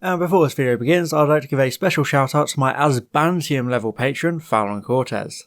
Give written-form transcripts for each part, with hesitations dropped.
And before this video begins, I'd like to give a special shout out to my Asbantium level patron, Fallon Cortez.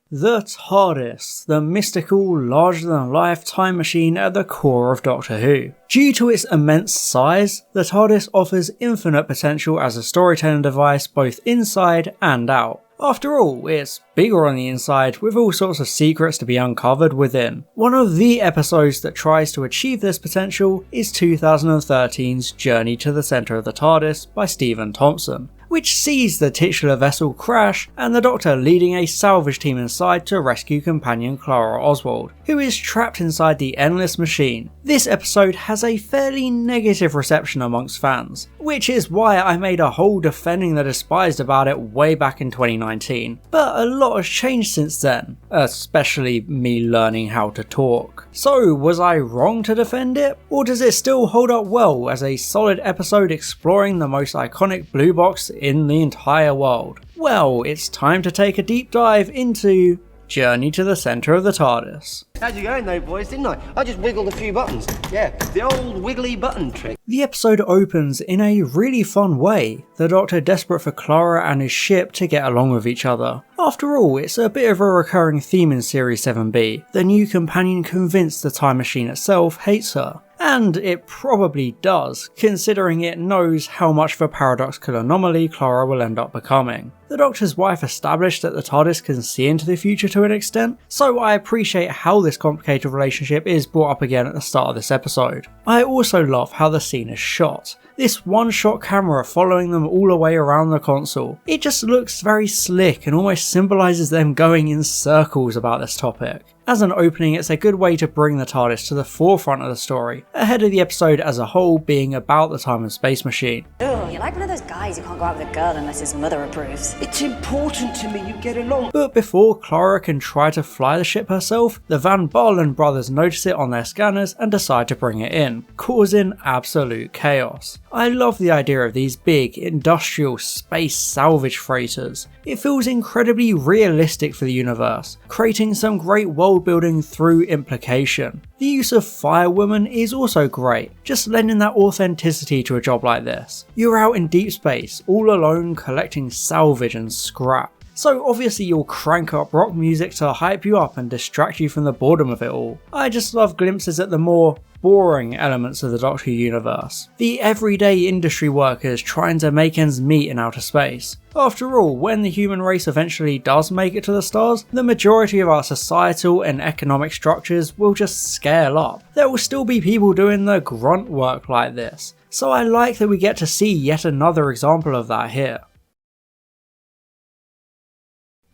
The TARDIS, the mystical, larger-than-life time machine at the core of Doctor Who. Due to its immense size, the TARDIS offers infinite potential as a storytelling device both inside and out. After all, it's bigger on the inside with all sorts of secrets to be uncovered within. One of the episodes that tries to achieve this potential is 2013's Journey to the Centre of the TARDIS by Stephen Thompson, which sees the titular vessel crash and the Doctor leading a salvage team inside to rescue companion Clara Oswald, who is trapped inside the endless machine. This episode has a fairly negative reception amongst fans, which is why I made a whole defending the despised about it way back in 2019, but a lot has changed since then, especially me learning how to talk. So was I wrong to defend it, or does it still hold up well as a solid episode exploring the most iconic blue box in the entire world? Well, it's time to take a deep dive into Journey to the Centre of the TARDIS. How'd you go though, boys, didn't I? I just wiggled a few buttons. Yeah, the old wiggly button trick. The episode opens in a really fun way, the Doctor desperate for Clara and his ship to get along with each other. After all, it's a bit of a recurring theme in Series 7b, the new companion convinced the time machine itself hates her. And it probably does, considering it knows how much of a paradoxical anomaly Clara will end up becoming. The Doctor's wife established that the TARDIS can see into the future to an extent, so I appreciate how this complicated relationship is brought up again at the start of this episode. I also love how the scene is shot. This one-shot camera following them all the way around the console. It just looks very slick and almost symbolises them going in circles about this topic. As an opening, it's a good way to bring the TARDIS to the forefront of the story, ahead of the episode as a whole being about the time and space machine. Oh, you're like one of those guys who can't go out with a girl unless his mother approves. It's important to me you get along. But before Clara can try to fly the ship herself, the Van Barlen brothers notice it on their scanners and decide to bring it in, causing absolute chaos. I love the idea of these big, industrial space salvage freighters. It feels incredibly realistic for the universe, creating some great world building through implication. The use of Firewoman is also great, just lending that authenticity to a job like this. You're out in deep space, all alone collecting salvage and scrap. So obviously you'll crank up rock music to hype you up and distract you from the boredom of it all. I just love glimpses at the more boring elements of the Doctor Who universe. The everyday industry workers trying to make ends meet in outer space. After all, when the human race eventually does make it to the stars, the majority of our societal and economic structures will just scale up. There will still be people doing the grunt work like this, so I like that we get to see yet another example of that here.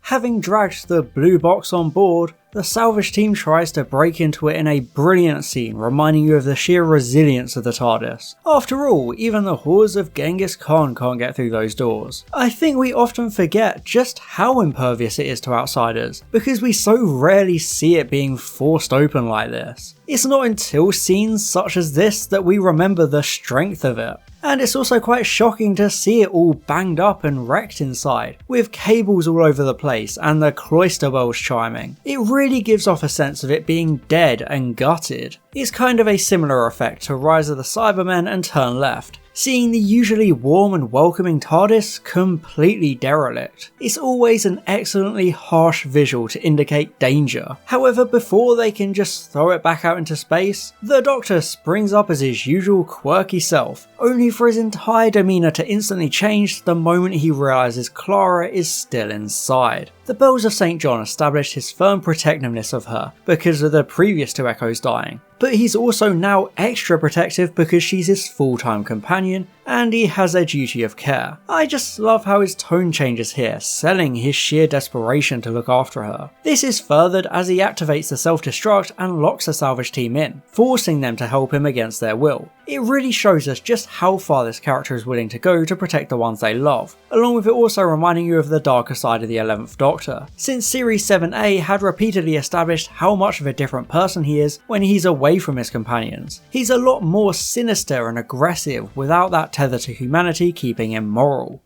Having dragged the blue box on board, the salvage team tries to break into it in a brilliant scene reminding you of the sheer resilience of the TARDIS. After all, even the hordes of Genghis Khan can't get through those doors. I think we often forget just how impervious it is to outsiders, because we so rarely see it being forced open like this. It's not until scenes such as this that we remember the strength of it. And it's also quite shocking to see it all banged up and wrecked inside, with cables all over the place and the cloister bells chiming. It really gives off a sense of it being dead and gutted. It's kind of a similar effect to Rise of the Cybermen and Turn Left, seeing the usually warm and welcoming TARDIS completely derelict. It's always an excellently harsh visual to indicate danger. However, before they can just throw it back out into space, the Doctor springs up as his usual quirky self, only for his entire demeanour to instantly change the moment he realises Clara is still inside. The Bells of St. John established his firm protectiveness of her because of the previous two Echoes dying, but he's also now extra protective because she's his full-time companion and he has a duty of care. I just love how his tone changes here, selling his sheer desperation to look after her. This is furthered as he activates the self-destruct and locks the salvage team in, forcing them to help him against their will. It really shows us just how far this character is willing to go to protect the ones they love, along with it also reminding you of the darker side of the 11th Doctor, since Series 7a had repeatedly established how much of a different person he is when he's away from his companions. He's a lot more sinister and aggressive without that tether to humanity keeping him moral.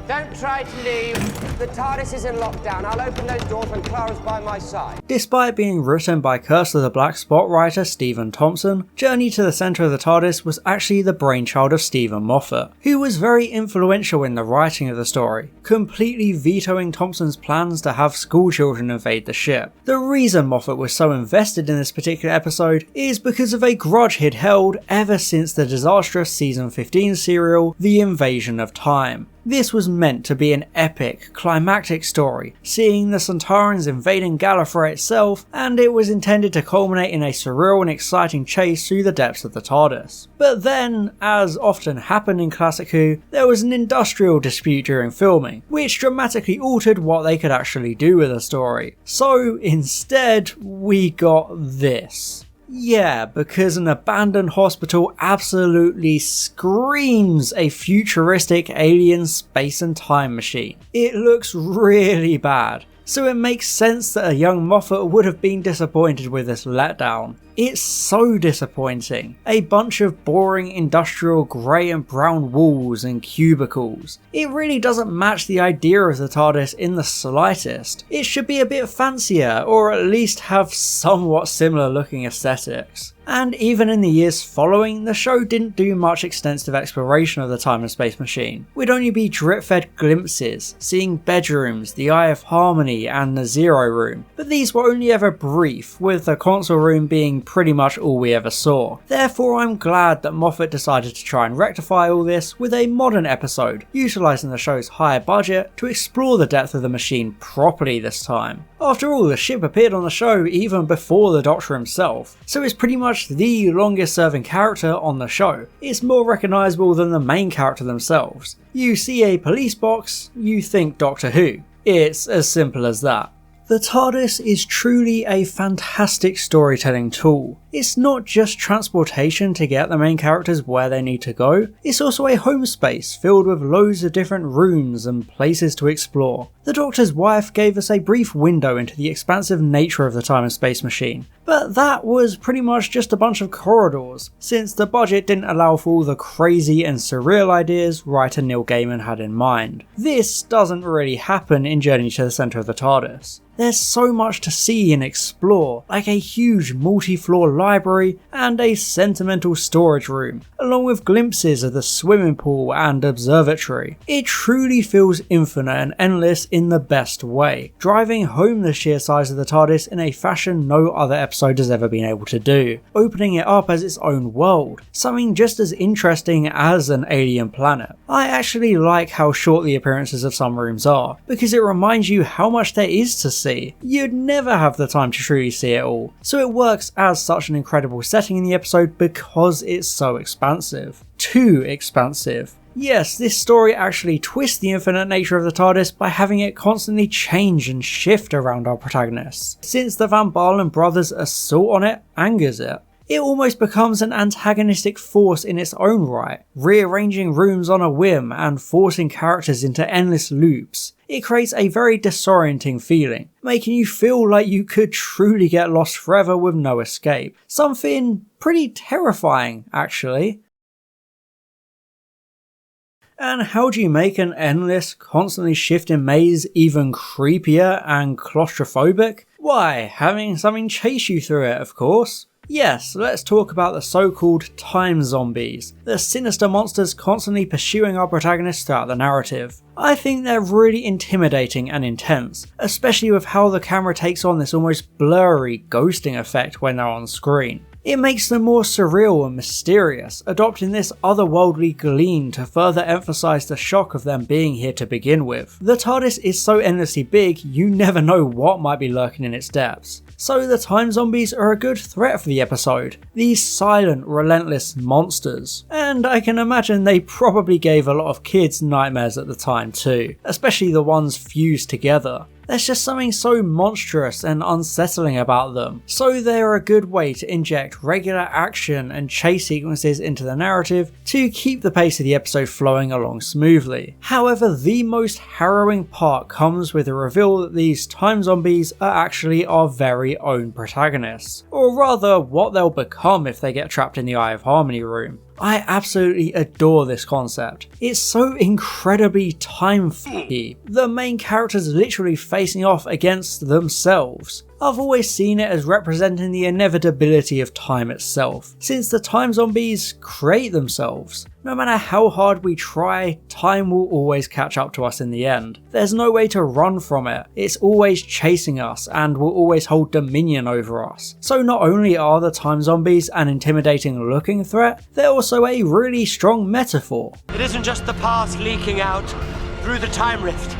Don't try to leave. The TARDIS is in lockdown. I'll open those doors when Clara's by my side. Despite being written by Curse of the Black Spot writer Stephen Thompson, Journey to the Centre of the TARDIS was actually the brainchild of Stephen Moffat, who was very influential in the writing of the story, completely vetoing Thompson's plans to have schoolchildren invade the ship. The reason Moffat was so invested in this particular episode is because of a grudge he'd held ever since the disastrous season 15 serial The Invasion of Time. This was meant to be an epic, climactic story, seeing the Centaurans invading Gallifrey itself, and it was intended to culminate in a surreal and exciting chase through the depths of the TARDIS. But then, as often happened in Classic Who, there was an industrial dispute during filming, which dramatically altered what they could actually do with the story. So instead, we got this. Yeah, because an abandoned hospital absolutely screams a futuristic alien space and time machine. It looks really bad, so it makes sense that a young Moffat would have been disappointed with this letdown. It's so disappointing. A bunch of boring industrial grey and brown walls and cubicles. It really doesn't match the idea of the TARDIS in the slightest. It should be a bit fancier, or at least have somewhat similar looking aesthetics. And even in the years following, the show didn't do much extensive exploration of the time and space machine. We'd only be drip-fed glimpses, seeing bedrooms, the Eye of Harmony and the Zero Room, but these were only ever brief, with the console room being pretty much all we ever saw. Therefore, I'm glad that Moffat decided to try and rectify all this with a modern episode, utilising the show's higher budget to explore the depth of the machine properly this time. After all, the ship appeared on the show even before the Doctor himself, so it's pretty much the longest serving character on the show. It's more recognisable than the main character themselves. You see a police box, you think Doctor Who. It's as simple as that. The TARDIS is truly a fantastic storytelling tool. It's not just transportation to get the main characters where they need to go, it's also a home space filled with loads of different rooms and places to explore. The Doctor's wife gave us a brief window into the expansive nature of the time and space machine, but that was pretty much just a bunch of corridors, since the budget didn't allow for all the crazy and surreal ideas writer Neil Gaiman had in mind. This doesn't really happen in Journey to the Centre of the TARDIS. There's so much to see and explore, like a huge multi-floor library and a sentimental storage room, along with glimpses of the swimming pool and observatory. It truly feels infinite and endless in the best way, driving home the sheer size of the TARDIS in a fashion no other episode has ever been able to do, opening it up as its own world, something just as interesting as an alien planet. I actually like how short the appearances of some rooms are, because it reminds you how much there is to see. You'd never have the time to truly see it all, so it works as such an incredible setting in the episode because it's so expansive. Too expansive. Yes, this story actually twists the infinite nature of the TARDIS by having it constantly change and shift around our protagonists, since the Van Baalen brothers' assault on it angers it. It almost becomes an antagonistic force in its own right, rearranging rooms on a whim and forcing characters into endless loops. It creates a very disorienting feeling, making you feel like you could truly get lost forever with no escape. Something pretty terrifying, actually. And how do you make an endless, constantly shifting maze even creepier and claustrophobic? Why, having something chase you through it, of course. Yes, let's talk about the so-called time zombies, the sinister monsters constantly pursuing our protagonists throughout the narrative. I think they're really intimidating and intense, especially with how the camera takes on this almost blurry ghosting effect when they're on screen. It makes them more surreal and mysterious, adopting this otherworldly gleam to further emphasise the shock of them being here to begin with. The TARDIS is so endlessly big, you never know what might be lurking in its depths. So the time zombies are a good threat for the episode, these silent, relentless monsters. And I can imagine they probably gave a lot of kids nightmares at the time too, especially the ones fused together. There's just something so monstrous and unsettling about them, so they're a good way to inject regular action and chase sequences into the narrative to keep the pace of the episode flowing along smoothly. However, the most harrowing part comes with the reveal that these time zombies are actually our very own protagonists, or rather what they'll become if they get trapped in the Eye of Harmony room. I absolutely adore this concept. It's so incredibly time-f***y. The main characters literally facing off against themselves. I've always seen it as representing the inevitability of time itself, since the time zombies create themselves. No matter how hard we try, time will always catch up to us in the end. There's no way to run from it, it's always chasing us and will always hold dominion over us. So not only are the time zombies an intimidating looking threat, they're also a really strong metaphor. It isn't just the past leaking out through the time rift,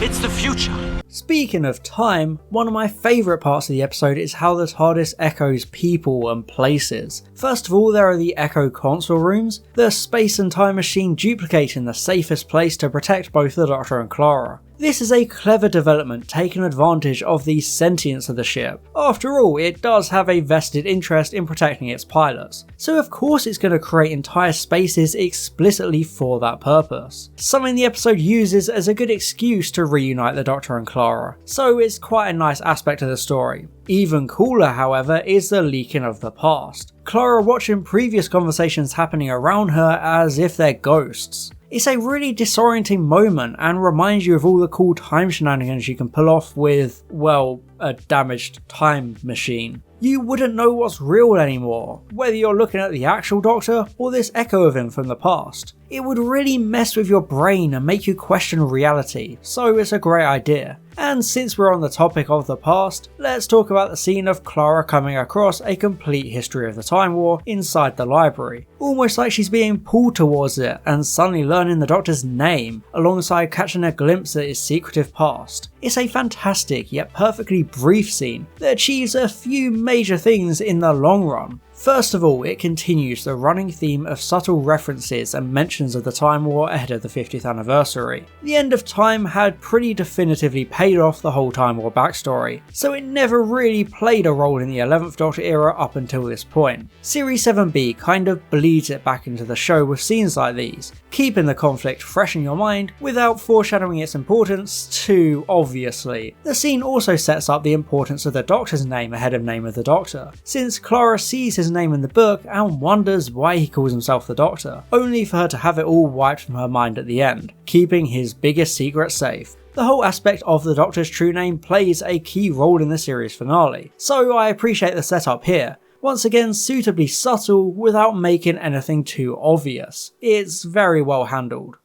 it's the future. Speaking of time, one of my favourite parts of the episode is how the TARDIS echoes people and places. First of all, there are the Echo console rooms, the space and time machine duplicating the safest place to protect both the Doctor and Clara. This is a clever development taking advantage of the sentience of the ship. After all, it does have a vested interest in protecting its pilots, so of course it's going to create entire spaces explicitly for that purpose. Something the episode uses as a good excuse to reunite the Doctor and Clara, so it's quite a nice aspect of the story. Even cooler, however, is the leaking of the past. Clara watching previous conversations happening around her as if they're ghosts. It's a really disorienting moment and reminds you of all the cool time shenanigans you can pull off with, well, a damaged time machine. You wouldn't know what's real anymore, whether you're looking at the actual Doctor or this echo of him from the past. It would really mess with your brain and make you question reality, so it's a great idea. And since we're on the topic of the past, let's talk about the scene of Clara coming across a complete history of the Time War inside the library. Almost like she's being pulled towards it and suddenly learning the Doctor's name, alongside catching a glimpse at his secretive past. It's a fantastic yet perfectly brief scene that achieves a few major things in the long run. First of all, it continues the running theme of subtle references and mentions of the Time War ahead of the 50th anniversary. The end of time had pretty definitively paid off the whole Time War backstory, so it never really played a role in the 11th Doctor era up until this point. Series 7B kind of bleeds it back into the show with scenes like these, keeping the conflict fresh in your mind without foreshadowing its importance too obviously. The scene also sets up the importance of the Doctor's name ahead of name of the Doctor, since Clara sees his name in the book and wonders why he calls himself the Doctor, only for her to have it all wiped from her mind at the end, keeping his biggest secret safe. The whole aspect of the Doctor's true name plays a key role in the series finale, so I appreciate the setup here. Once again, suitably subtle without making anything too obvious. It's very well handled.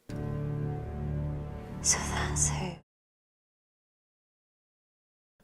So that's who.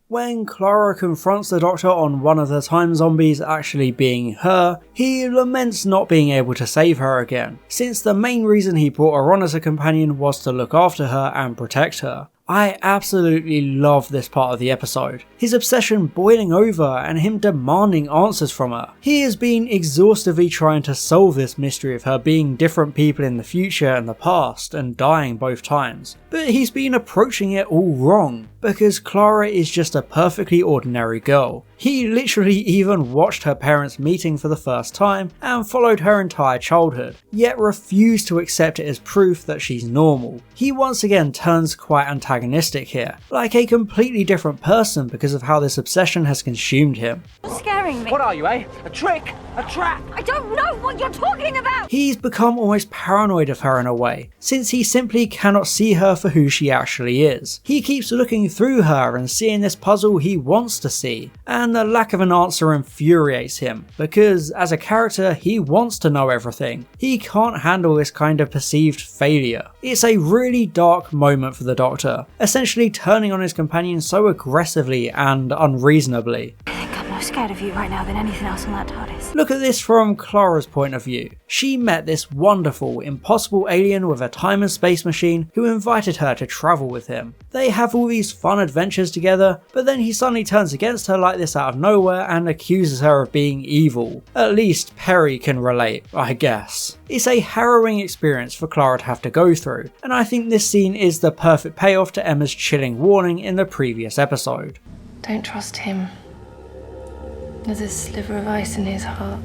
When Clara confronts the Doctor on one of the time zombies actually being her, he laments not being able to save her again, since the main reason he brought her on as a companion was to look after her and protect her. I absolutely love this part of the episode. His obsession boiling over and him demanding answers from her. He has been exhaustively trying to solve this mystery of her being different people in the future and the past and dying both times. But he's been approaching it all wrong, because Clara is just a perfectly ordinary girl. He literally even watched her parents meeting for the first time and followed her entire childhood, yet refused to accept it as proof that she's normal. He once again turns quite antagonistic here, like a completely different person because of how this obsession has consumed him. You're scaring me. What are you, eh? A trick? A trap? I don't know what you're talking about! He's become almost paranoid of her in a way, since he simply cannot see her for who she actually is. He keeps looking through her and seeing this puzzle he wants to see, and the lack of an answer infuriates him, because as a character he wants to know everything. He can't handle this kind of perceived failure. It's a really dark moment for the Doctor, essentially turning on his companion so aggressively and unreasonably. I think I'm more scared of you right now than anything else on that TARDIS. Look at this from Clara's point of view. She met this wonderful, impossible alien with a time and space machine who invited her to travel with him. They have all these fun adventures together, but then he suddenly turns against her like this out of nowhere and accuses her of being evil. At least Perry can relate, I guess. It's a harrowing experience for Clara to have to go through, and I think this scene is the perfect payoff to Emma's chilling warning in the previous episode. Don't trust him. There's a sliver of ice in his heart.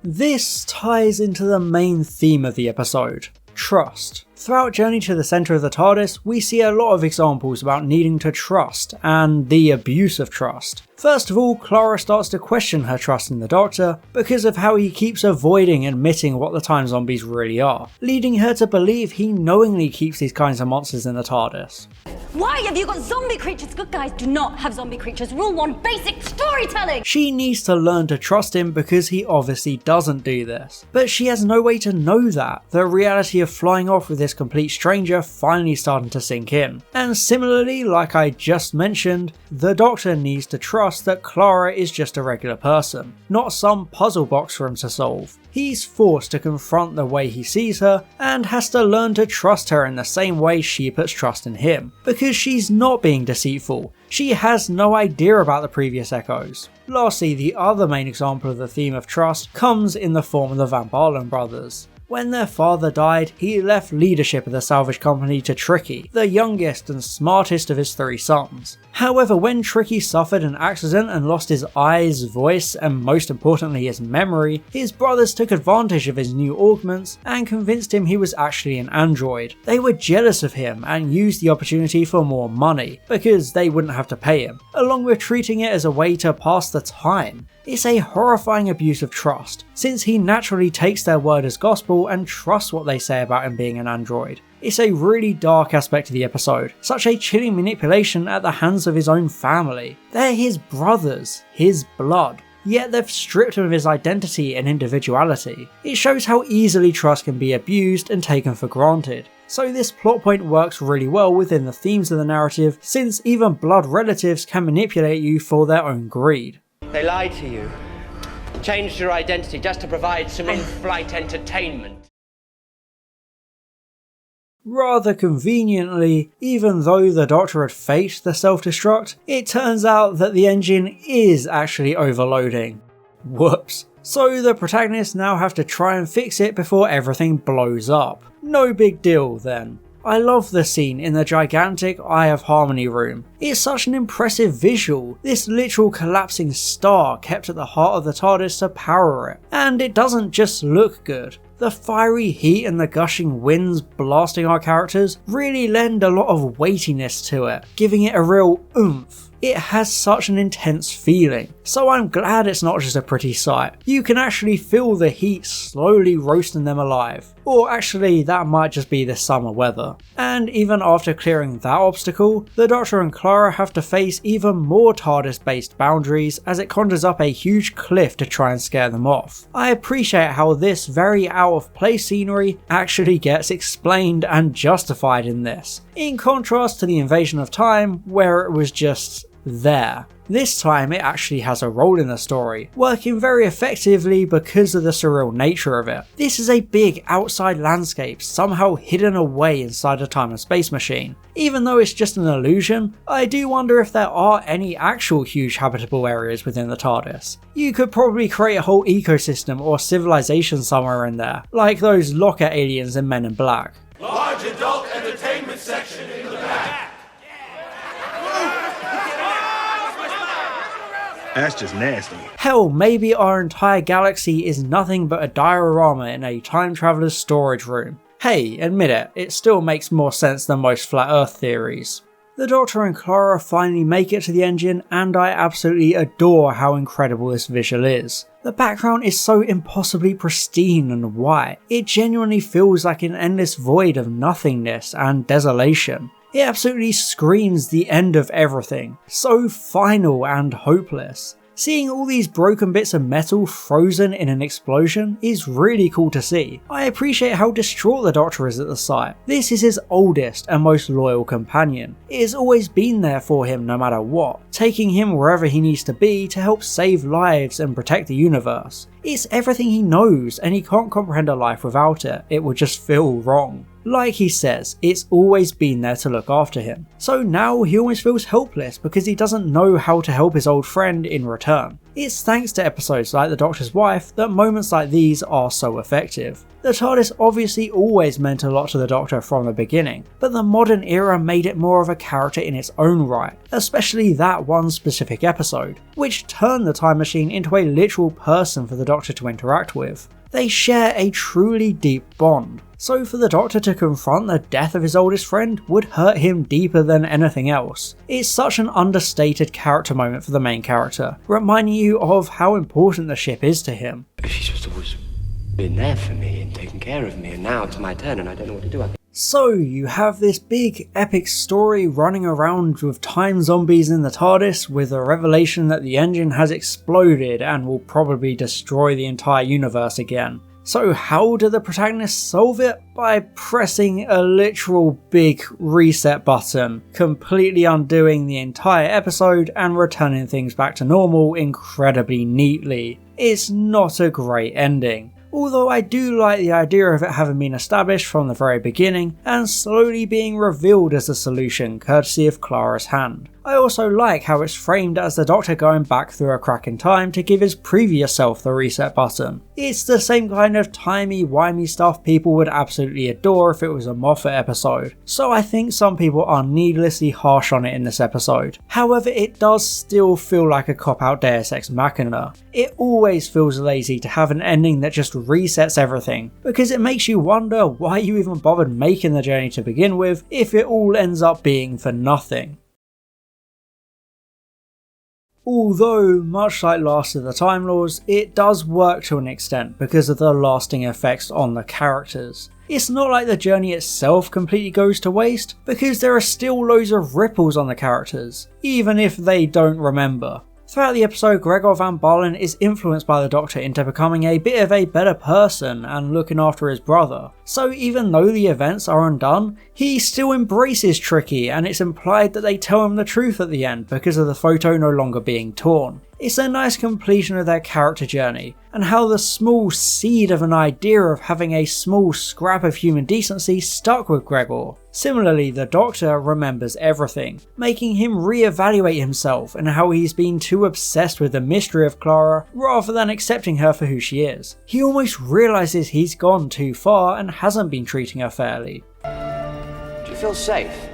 This ties into the main theme of the episode, trust. Throughout Journey to the Centre of the TARDIS, we see a lot of examples about needing to trust, and the abuse of trust. First of all, Clara starts to question her trust in the Doctor because of how he keeps avoiding admitting what the time zombies really are, leading her to believe he knowingly keeps these kinds of monsters in the TARDIS. Why have you got zombie creatures? Good guys do not have zombie creatures. Rule 1, basic storytelling! She needs to learn to trust him because he obviously doesn't do this. But she has no way to know that. The reality of flying off with this complete stranger finally starting to sink in. And similarly, like I just mentioned, the Doctor needs to trust that Clara is just a regular person, not some puzzle box for him to solve. He's forced to confront the way he sees her and has to learn to trust her in the same way she puts trust in him, because she's not being deceitful. She has no idea about the previous echoes. Lastly, the other main example of the theme of trust comes in the form of the Van Balen brothers. When their father died, he left leadership of the salvage company to Tricky, the youngest and smartest of his 3 sons. However, when Tricky suffered an accident and lost his eyes, voice, and most importantly his memory, his brothers took advantage of his new augments and convinced him he was actually an android. They were jealous of him and used the opportunity for more money, because they wouldn't have to pay him, along with treating it as a way to pass the time. It's a horrifying abuse of trust, since he naturally takes their word as gospel and trusts what they say about him being an android. It's a really dark aspect of the episode, such a chilling manipulation at the hands of his own family. They're his brothers, his blood, yet they've stripped him of his identity and individuality. It shows how easily trust can be abused and taken for granted. So this plot point works really well within the themes of the narrative, since even blood relatives can manipulate you for their own greed. They lied to you, changed your identity just to provide some in-flight entertainment. Rather conveniently, even though the Doctor had faked the self-destruct, it turns out that the engine is actually overloading. Whoops. So the protagonists now have to try and fix it before everything blows up. No big deal then. I love the scene in the gigantic Eye of Harmony room. It's such an impressive visual, this literal collapsing star kept at the heart of the TARDIS to power it. And it doesn't just look good. The fiery heat and the gushing winds blasting our characters really lend a lot of weightiness to it, giving it a real oomph. It has such an intense feeling, so I'm glad it's not just a pretty sight. You can actually feel the heat slowly roasting them alive. Or actually, that might just be the summer weather. And even after clearing that obstacle, the Doctor and Clara have to face even more TARDIS-based boundaries as it conjures up a huge cliff to try and scare them off. I appreciate how this very out-of-place scenery actually gets explained and justified in this, in contrast to the Invasion of Time, where it was just there. This time it actually has a role in the story, working very effectively because of the surreal nature of it. This is a big outside landscape somehow hidden away inside a time and space machine. Even though it's just an illusion, I do wonder if there are any actual huge habitable areas within the TARDIS. You could probably create a whole ecosystem or civilization somewhere in there, like those locker aliens in Men in Black. Large adult entertainment section in the back. That's just nasty. Hell, maybe our entire galaxy is nothing but a diorama in a time traveler's storage room. Hey, admit it, it still makes more sense than most flat earth theories. The Doctor and Clara finally make it to the engine, and I absolutely adore how incredible this visual is. The background is so impossibly pristine and white, it genuinely feels like an endless void of nothingness and desolation. It absolutely screams the end of everything, so final and hopeless. Seeing all these broken bits of metal frozen in an explosion is really cool to see. I appreciate how distraught the Doctor is at the sight. This is his oldest and most loyal companion. It has always been there for him no matter what, taking him wherever he needs to be to help save lives and protect the universe. It's everything he knows and he can't comprehend a life without it. It would just feel wrong. Like he says, it's always been there to look after him. So now he almost feels helpless because he doesn't know how to help his old friend in return. It's thanks to episodes like The Doctor's Wife that moments like these are so effective. The TARDIS obviously always meant a lot to the Doctor from the beginning, but the modern era made it more of a character in its own right, especially that one specific episode, which turned the time machine into a literal person for the Doctor to interact with. They share a truly deep bond. So for the Doctor to confront the death of his oldest friend would hurt him deeper than anything else. It's such an understated character moment for the main character, reminding you of how important the ship is to him. She's just always been there for me and taken care of me, and now it's my turn and I don't know what to do. So you have this big epic story running around with time zombies in the TARDIS, with a revelation that the engine has exploded and will probably destroy the entire universe again. So how do the protagonists solve it? By pressing a literal big reset button, completely undoing the entire episode and returning things back to normal incredibly neatly. It's not a great ending. Although I do like the idea of it having been established from the very beginning and slowly being revealed as a solution courtesy of Clara's hand. I also like how it's framed as the Doctor going back through a crack in time to give his previous self the reset button. It's the same kind of timey-wimey stuff people would absolutely adore if it was a Moffat episode, so I think some people are needlessly harsh on it in this episode. However, it does still feel like a cop-out Deus Ex Machina. It always feels lazy to have an ending that just resets everything, because it makes you wonder why you even bothered making the journey to begin with if it all ends up being for nothing. Although, much like Last of the Time Lords, it does work to an extent because of the lasting effects on the characters. It's not like the journey itself completely goes to waste, because there are still loads of ripples on the characters, even if they don't remember. Throughout the episode, Gregor Van Balen is influenced by the Doctor into becoming a bit of a better person and looking after his brother. So even though the events are undone, he still embraces Tricky, and it's implied that they tell him the truth at the end because of the photo no longer being torn. It's a nice completion of their character journey, and how the small seed of an idea of having a small scrap of human decency stuck with Gregor. Similarly, the Doctor remembers everything, making him re-evaluate himself and how he's been too obsessed with the mystery of Clara rather than accepting her for who she is. He almost realises he's gone too far and hasn't been treating her fairly. Do you feel safe?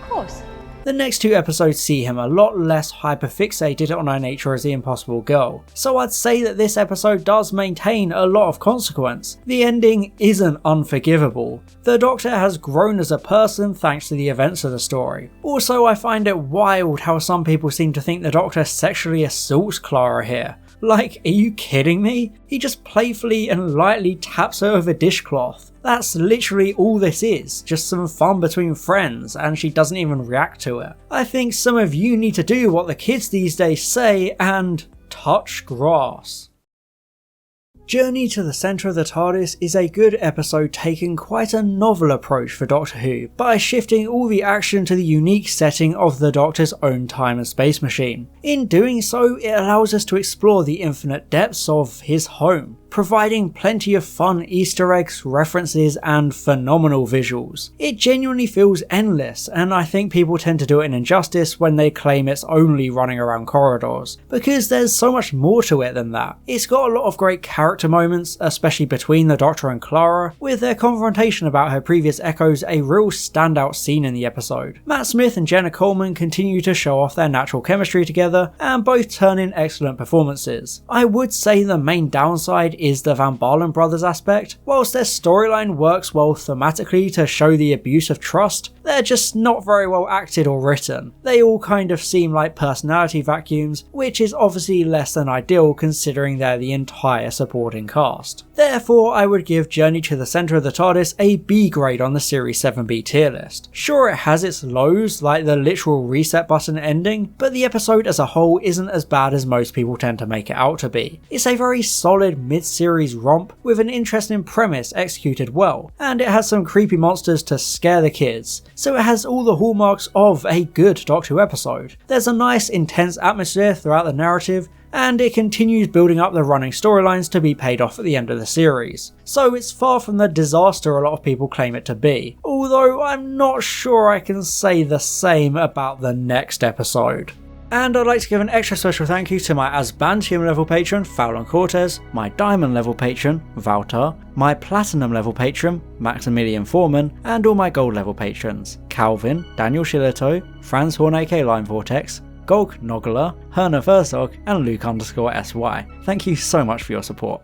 Of course. The next two episodes see him a lot less hyperfixated on her nature as the impossible girl, so I'd say that this episode does maintain a lot of consequence. The ending isn't unforgivable. The Doctor has grown as a person thanks to the events of the story. Also, I find it wild how some people seem to think the Doctor sexually assaults Clara here. Like, are you kidding me? He just playfully and lightly taps her with a dishcloth. That's literally all this is, just some fun between friends, and she doesn't even react to it. I think some of you need to do what the kids these days say and touch grass. Journey to the Centre of the TARDIS is a good episode taking quite a novel approach for Doctor Who by shifting all the action to the unique setting of the Doctor's own time and space machine. In doing so, it allows us to explore the infinite depths of his home, providing plenty of fun Easter eggs, references and phenomenal visuals. It genuinely feels endless, and I think people tend to do it an injustice when they claim it's only running around corridors, because there's so much more to it than that. It's got a lot of great character moments, especially between the Doctor and Clara, with their confrontation about her previous echoes a real standout scene in the episode. Matt Smith and Jenna Coleman continue to show off their natural chemistry together, and both turn in excellent performances. I would say the main downside is the Van Balen brothers aspect. Whilst their storyline works well thematically to show the abuse of trust, they're just not very well acted or written. They all kind of seem like personality vacuums, which is obviously less than ideal considering they're the entire supporting cast. Therefore, I would give Journey to the Centre of the TARDIS a B grade on the Series 7B tier list. Sure, it has its lows, like the literal reset button ending, but the episode as a whole isn't as bad as most people tend to make it out to be. It's a very solid mid-series romp with an interesting premise executed well, and it has some creepy monsters to scare the kids, so it has all the hallmarks of a good Doctor Who episode. There's a nice intense atmosphere throughout the narrative, and it continues building up the running storylines to be paid off at the end of the series. So it's far from the disaster a lot of people claim it to be, although I'm not sure I can say the same about the next episode. And I'd like to give an extra special thank you to my Asbantium level patron, Fallon Cortez, my Diamond level patron, Valtar, my Platinum level patron, Maximilian Foreman, and all my Gold level patrons, Calvin, Daniel Shillito, Franz Horn aka Line Vortex, Golg Nogler, Herna Versog, and Luke_SY. Thank you so much for your support.